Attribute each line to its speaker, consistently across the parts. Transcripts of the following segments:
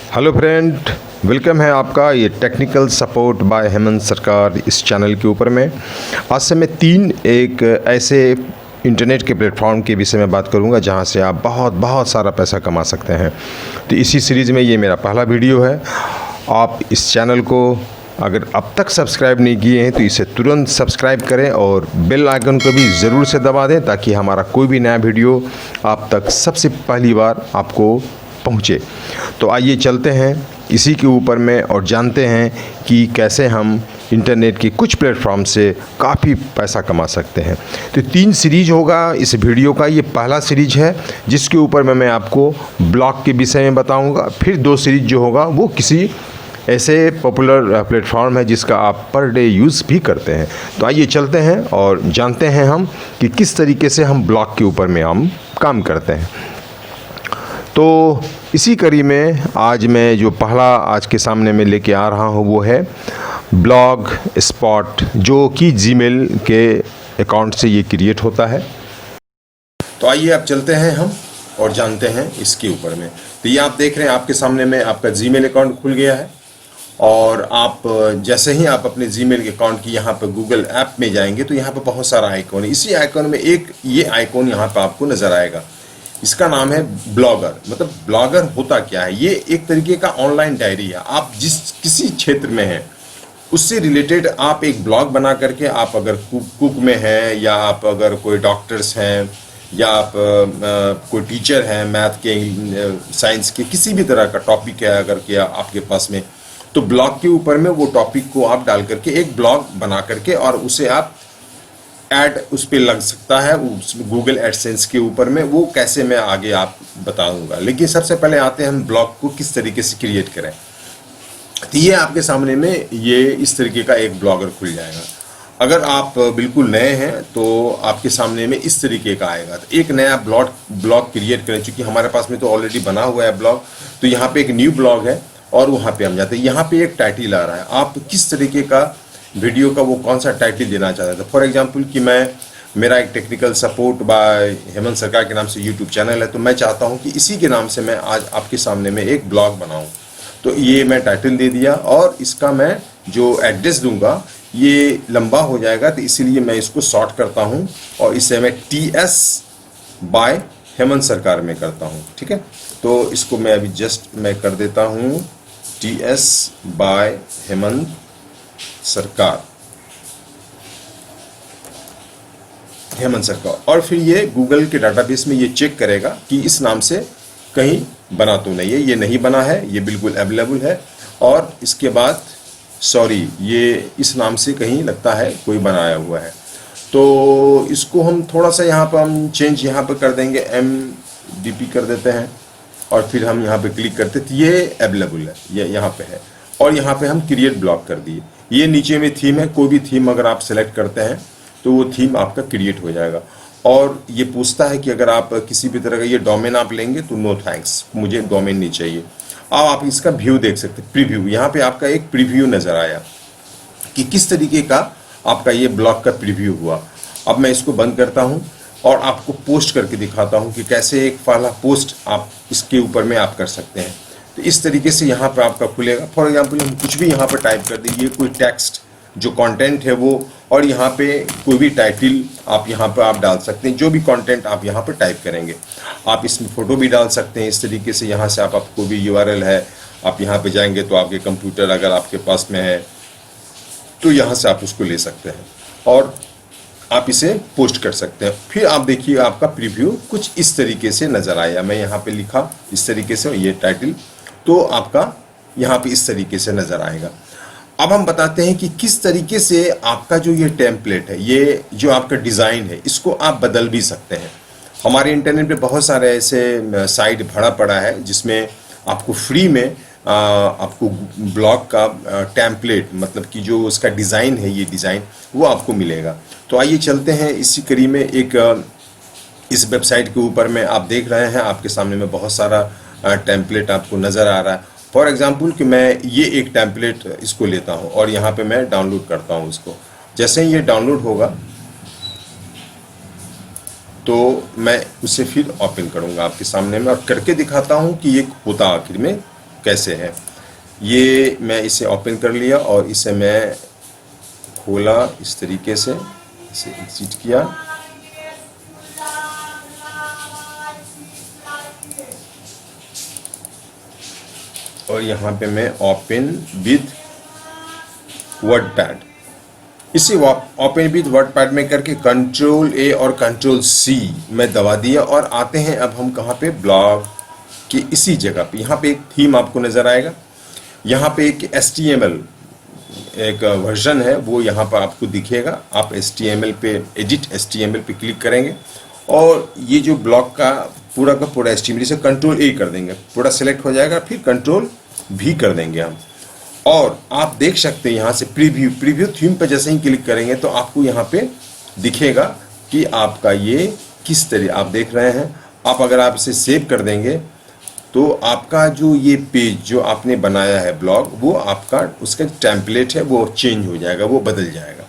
Speaker 1: Hello friend, welcome है आपका ये टेक्निकल सपोर्ट बाय हेमंत सरकार इस चैनल के ऊपर में। आज से मैं एक ऐसे इंटरनेट के प्लेटफॉर्म के विषय में बात करूंगा जहां से आप बहुत सारा पैसा कमा सकते हैं। तो इसी सीरीज़ में ये मेरा पहला वीडियो है। आप इस चैनल को अगर अब तक सब्सक्राइब नहीं किए हैं तो इसे तुरंत सब्सक्राइब करें और बेल आइकन को भी ज़रूर से दबा दें ताकि हमारा कोई भी नया वीडियो आप तक सबसे पहली बार आपको पहुँचे। तो आइए चलते हैं इसी के ऊपर में और जानते हैं कि कैसे हम इंटरनेट के कुछ प्लेटफॉर्म से काफ़ी पैसा कमा सकते हैं। तो 3 सीरीज होगा इस वीडियो का। ये पहला सीरीज है जिसके ऊपर मैं आपको ब्लॉग के विषय में बताऊंगा। फिर 2 सीरीज जो होगा वो किसी ऐसे पॉपुलर प्लेटफॉर्म है जिसका आप पर डे यूज़ भी करते हैं। तो आइए चलते हैं और जानते हैं हम कि किस तरीके से हम ब्लॉग के ऊपर में हम काम करते हैं। तो इसी कड़ी में आज मैं जो पहला आज के सामने में लेके आ रहा हूँ वो है ब्लॉग स्पॉट, जो कि जीमेल के अकाउंट से ये क्रिएट होता है। तो आइए अब चलते हैं हम और जानते हैं इसके ऊपर में। तो ये आप देख रहे हैं आपके सामने में आपका जीमेल अकाउंट खुल गया है और आप जैसे ही आप अपने जीमेल के अकाउंट की यहाँ पर गूगल ऐप में जाएंगे तो यहाँ पर बहुत सारा आइकॉन है। इसी आइकॉन में एक ये आइकॉन यहाँ पर आपको नज़र आएगा। इसका नाम है ब्लॉगर। मतलब ब्लॉगर होता क्या है? ये एक तरीके का ऑनलाइन डायरी है। आप जिस किसी क्षेत्र में हैं उससे रिलेटेड आप एक ब्लॉग बना करके, आप अगर कुक में हैं या आप अगर कोई डॉक्टर्स हैं या आप कोई टीचर हैं, मैथ के, साइंस के, किसी भी तरह का टॉपिक है अगर क्या आपके पास में, तो ब्लॉग के ऊपर में वो टॉपिक को आप डाल करके एक ब्लॉग बना करके और उसे आप ऐड उस पर लग सकता है गूगल एडसेंस के ऊपर में। वो कैसे मैं आगे आप बताऊंगा, लेकिन सबसे पहले आते हैं हम ब्लॉग को किस तरीके से क्रिएट करें। तो ये आपके सामने में ये इस तरीके का एक ब्लॉगर खुल जाएगा। अगर आप बिल्कुल नए हैं तो आपके सामने में इस तरीके का आएगा। तो एक नया ब्लॉग क्रिएट करें, चूंकि हमारे पास में तो ऑलरेडी बना हुआ है ब्लॉग। तो यहाँ पे एक न्यू ब्लॉग है और वहाँ पे हम जाते हैं। यहाँ पे एक टाइटल आ रहा है, आप किस तरीके का वीडियो का वो कौन सा टाइटल देना चाहते हैं। फॉर एग्जांपल कि मेरा एक टेक्निकल सपोर्ट बाय हेमंत सरकार के नाम से यूट्यूब चैनल है, तो मैं चाहता हूं कि इसी के नाम से मैं आज आपके सामने में एक ब्लॉग बनाऊं। तो ये मैं टाइटल दे दिया और इसका मैं जो एड्रेस दूंगा ये लंबा हो जाएगा, तो इसीलिए मैं इसको शॉर्ट करता हूं और इसे मैं TS बाय हेमंत सरकार में करता हूं। ठीक है, तो इसको मैं अभी जस्ट मैं कर देता हूं TS बाय हेमंत सरकार, हेमंत सरकार। और फिर ये गूगल के डाटाबेस में ये चेक करेगा कि इस नाम से कहीं बना तो नहीं है। ये नहीं बना है, ये बिल्कुल अवेलेबल है। और इसके बाद सॉरी, ये इस नाम से कहीं लगता है कोई बनाया हुआ है। तो इसको हम थोड़ा सा यहाँ पर हम चेंज यहाँ पर कर देंगे, MDP कर देते हैं और फिर हम यहाँ पे क्लिक करते तो ये अवेलेबल है, ये यहाँ पे है। और यहाँ पे हम क्रिएट ब्लॉग कर दिए। ये नीचे में थीम है, कोई भी थीम अगर आप सेलेक्ट करते हैं तो वो थीम आपका क्रिएट हो जाएगा। और ये पूछता है कि अगर आप किसी भी तरह का ये डोमेन आप लेंगे तो नो थैंक्स, मुझे डोमेन नहीं चाहिए। अब आप इसका व्यू देख सकते हैं, प्रीव्यू। यहाँ पे आपका एक प्रीव्यू नज़र आया कि किस तरीके का आपका ये ब्लॉग का प्रीव्यू हुआ। अब मैं इसको बंद करता हूँ और आपको पोस्ट करके दिखाता हूँ कि कैसे एक पहला पोस्ट आप इसके ऊपर में आप कर सकते हैं। तो इस तरीके से यहाँ पर आपका खुलेगा। फॉर एग्जांपल हम कुछ भी यहाँ पर टाइप कर दें, ये कोई टेक्स्ट जो कंटेंट है वो, और यहाँ पे कोई भी टाइटल आप यहाँ पर आप डाल सकते हैं। जो भी कंटेंट आप यहाँ पर टाइप करेंगे, आप इसमें फ़ोटो भी डाल सकते हैं। इस तरीके से यहाँ से आप कोई भी URL है, आप यहाँ पे जाएंगे तो आपके कंप्यूटर अगर आपके पास में है तो यहाँ से आप उसको ले सकते हैं और आप इसे पोस्ट कर सकते हैं। फिर आप देखिए आपका प्रीव्यू कुछ इस तरीके से नज़र आया। मैं यहाँ पे लिखा इस तरीके से ये टाइटल, तो आपका यहाँ पे इस तरीके से नज़र आएगा। अब हम बताते हैं कि किस तरीके से आपका जो ये टेम्पलेट है, ये जो आपका डिज़ाइन है, इसको आप बदल भी सकते हैं। हमारे इंटरनेट पे बहुत सारे ऐसे साइट भरा पड़ा है जिसमें आपको फ्री में आपको ब्लॉग का टेम्पलेट, मतलब कि जो उसका डिज़ाइन है, ये डिज़ाइन वो आपको मिलेगा। तो आइए चलते हैं इसी कड़ी में। एक इस वेबसाइट के ऊपर में आप देख रहे हैं आपके सामने में बहुत सारा टेम्पलेट आपको नज़र आ रहा है। फॉर एग्जांपल कि मैं ये एक टेम्पलेट इसको लेता हूँ और यहाँ पे मैं डाउनलोड करता हूँ इसको। जैसे ही ये डाउनलोड होगा तो मैं उसे फिर ओपन करूँगा आपके सामने में और करके दिखाता हूँ कि ये होता आखिर में कैसे है। ये मैं इसे ओपन कर लिया और इसे मैं खोला इस तरीके से, इसे एग्जिट किया और यहाँ पे मैं ओपन विद वर्डपैड, इसे ओपन विद वर्डपैड में करके कंट्रोल A और कंट्रोल C मैं दबा दिया और आते हैं अब हम कहाँ पे, ब्लॉग के इसी जगह पे। यहाँ पे एक थीम आपको नज़र आएगा, यहाँ पे एक HTML एक वर्जन है वो यहाँ पर आपको दिखेगा। आप HTML पे एडिट HTML पे क्लिक करेंगे और ये जो ब्लॉग का पूरा HTML से कंट्रोल A कर देंगे, पूरा सिलेक्ट हो जाएगा, फिर कंट्रोल V कर देंगे हम और आप देख सकते हैं यहाँ से प्रीव्यू थीम पर जैसे ही क्लिक करेंगे तो आपको यहाँ पे दिखेगा कि आपका ये किस तरह आप देख रहे हैं। आप अगर आप इसे सेव कर देंगे तो आपका जो ये पेज जो आपने बनाया है ब्लॉग, वो आपका उसका टेम्पलेट है वो चेंज हो जाएगा, वो बदल जाएगा।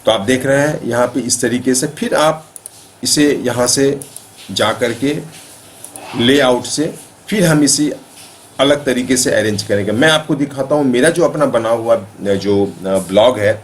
Speaker 1: तो आप देख रहे हैं यहाँ पे इस तरीके से। फिर आप इसे यहाँ से जा कर के लेआउट से फिर हम इसे अलग तरीके से अरेंज करेंगे। मैं आपको दिखाता हूँ मेरा जो अपना बना हुआ जो ब्लॉग है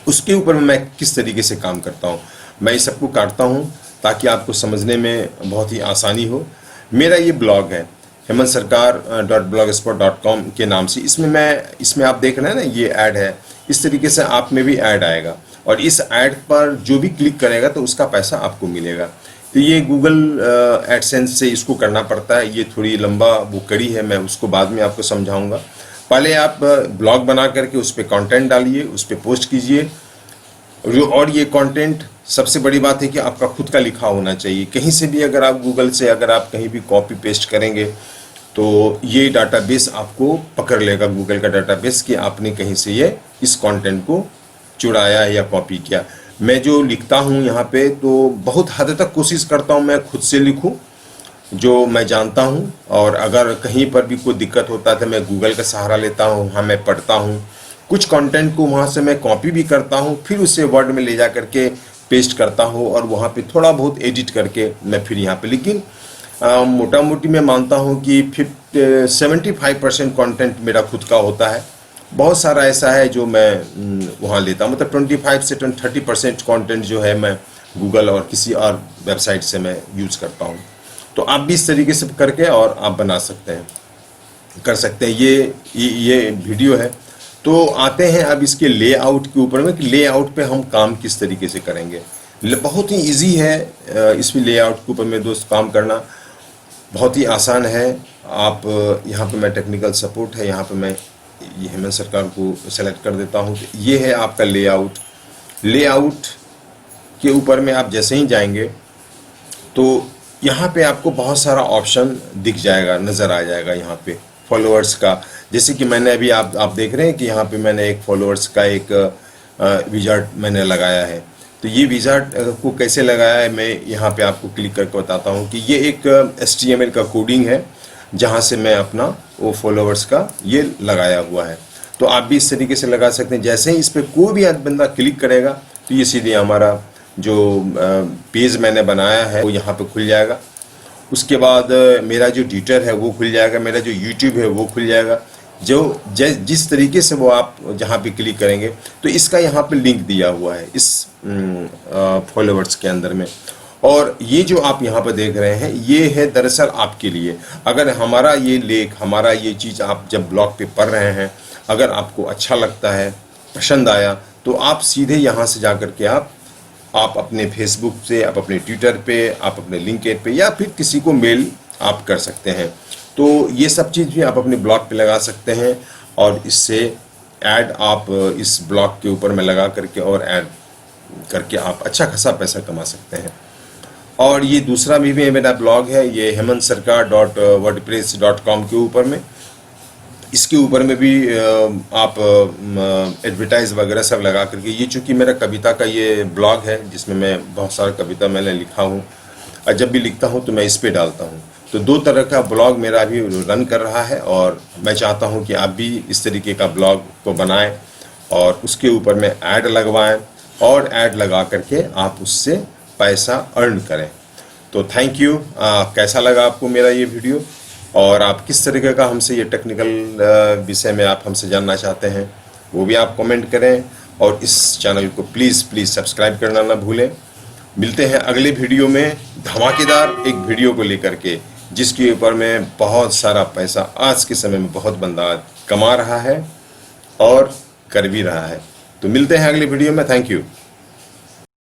Speaker 1: उसके ऊपर मैं किस तरीके से काम करता हूँ। मैं इस सबको काटता हूँ ताकि आपको समझने में बहुत ही आसानी हो। मेरा ये ब्लॉग है hemansarkar.blogspot.com के नाम से। इसमें आप देख रहे हैं ना, ये ऐड है, इस तरीके से आप में भी ऐड आएगा और इस ऐड पर जो भी क्लिक करेगा तो उसका पैसा आपको मिलेगा। तो ये गूगल एडसेंस से इसको करना पड़ता है, ये थोड़ी लंबा वो कड़ी है, मैं उसको बाद में आपको समझाऊंगा। पहले आप ब्लॉग बना करके उस पर कंटेंट डालिए, उस पर पोस्ट कीजिए और ये कंटेंट सबसे बड़ी बात है कि आपका खुद का लिखा होना चाहिए। कहीं से भी अगर आप गूगल से अगर आप कहीं भी कॉपी पेस्ट करेंगे तो ये डाटाबेस आपको पकड़ लेगा, गूगल का डाटाबेस, कि आपने कहीं से ये इस कंटेंट को चुराया या कॉपी किया। मैं जो लिखता हूँ यहाँ पे तो बहुत हद तक कोशिश करता हूँ मैं खुद से लिखूँ जो मैं जानता हूँ, और अगर कहीं पर भी कोई दिक्कत होता है तो मैं गूगल का सहारा लेता हूँ, वहाँ मैं पढ़ता हूँ, कुछ कंटेंट को वहाँ से मैं कॉपी भी करता हूँ, फिर उसे वर्ड में ले जा करके पेस्ट करता हूँ और वहाँ पे थोड़ा बहुत एडिट करके मैं फिर यहाँ पे, लेकिन मोटा मोटी मैं मानता हूँ कि 75% कंटेंट मेरा खुद का होता है। बहुत सारा ऐसा है जो मैं वहाँ लेता हूँ, मतलब 25 से 30% कंटेंट जो है मैं गूगल और किसी और वेबसाइट से मैं यूज़ करता हूँ। तो आप भी इस तरीके से करके और आप बना सकते हैं, कर सकते हैं। ये वीडियो है। तो आते हैं अब इसके लेआउट के ऊपर में कि लेआउट पे हम काम किस तरीके से करेंगे। बहुत ही इजी है इसमें लेआउट के ऊपर में दोस्त काम करना, बहुत ही आसान है। आप यहाँ पे मैं टेक्निकल सपोर्ट है, यहाँ पे मैं ये हेमंत सरकार को सेलेक्ट कर देता हूँ। तो ये है आपका लेआउट। लेआउट के ऊपर में आप जैसे ही जाएंगे तो यहाँ पे आपको बहुत सारा ऑप्शन दिख जाएगा, नज़र आ जाएगा। यहाँ पे फॉलोअर्स का, जैसे कि मैंने अभी आप देख रहे हैं कि यहाँ पे मैंने एक फॉलोअर्स का एक विजार्ड मैंने लगाया है। तो ये विजार्ड को कैसे लगाया है मैं यहाँ पे आपको क्लिक करके बताता हूँ कि ये एक HTML का कोडिंग है जहाँ से मैं अपना वो फॉलोअर्स का ये लगाया हुआ है। तो आप भी इस तरीके से लगा सकते हैं। जैसे ही इस पर कोई भी बंदा क्लिक करेगा तो ये सीधे हमारा जो पेज मैंने बनाया है वो यहाँ पे खुल जाएगा। उसके बाद मेरा जो ट्विटर है वो खुल जाएगा, मेरा जो यूट्यूब है वो खुल जाएगा। जो जिस तरीके से वो आप जहाँ पे क्लिक करेंगे तो इसका यहाँ पे लिंक दिया हुआ है इस फॉलोअर्स के अंदर में। और ये जो आप यहाँ पर देख रहे हैं ये है दरअसल आपके लिए। अगर हमारा ये लेख, हमारा ये चीज़ आप जब ब्लॉग पे पढ़ रहे हैं, अगर आपको अच्छा लगता है, पसंद आया, तो आप सीधे यहाँ से जा कर के आप अपने फेसबुक से, आप अपने ट्विटर पे, आप अपने लिंक्डइन पे या फिर किसी को मेल आप कर सकते हैं। तो ये सब चीज़ भी आप अपने ब्लॉग पे लगा सकते हैं और इससे ऐड आप इस ब्लॉग के ऊपर में लगा करके और ऐड करके आप अच्छा खासा पैसा कमा सकते हैं। और ये दूसरा भी मेरा ब्लॉग है, ये hemansarkar.wordpress.com के ऊपर में, इसके ऊपर में भी आप एडवर्टाइज वगैरह सब लगा करके, ये चूँकि मेरा कविता का ये ब्लॉग है जिसमें मैं बहुत सारा कविता मैंने लिखा हूँ और जब भी लिखता हूँ तो मैं इस पे डालता हूँ। तो दो तरह का ब्लॉग मेरा अभी रन कर रहा है और मैं चाहता हूँ कि आप भी इस तरीके का ब्लॉग को बनाएं और उसके ऊपर में ऐड लगवाएं और ऐड लगा करके आप उससे पैसा अर्न करें। तो थैंक यू। कैसा लगा आपको मेरा ये वीडियो? और आप किस तरीके का हमसे ये टेक्निकल विषय में आप हमसे जानना चाहते हैं वो भी आप कमेंट करें, और इस चैनल को प्लीज़ सब्सक्राइब करना ना भूलें। मिलते हैं अगले वीडियो में धमाकेदार एक वीडियो को लेकर के, जिसके ऊपर में बहुत सारा पैसा आज के समय में बहुत बंदा कमा रहा है और कर भी रहा है। तो मिलते हैं अगले वीडियो में। Thank you.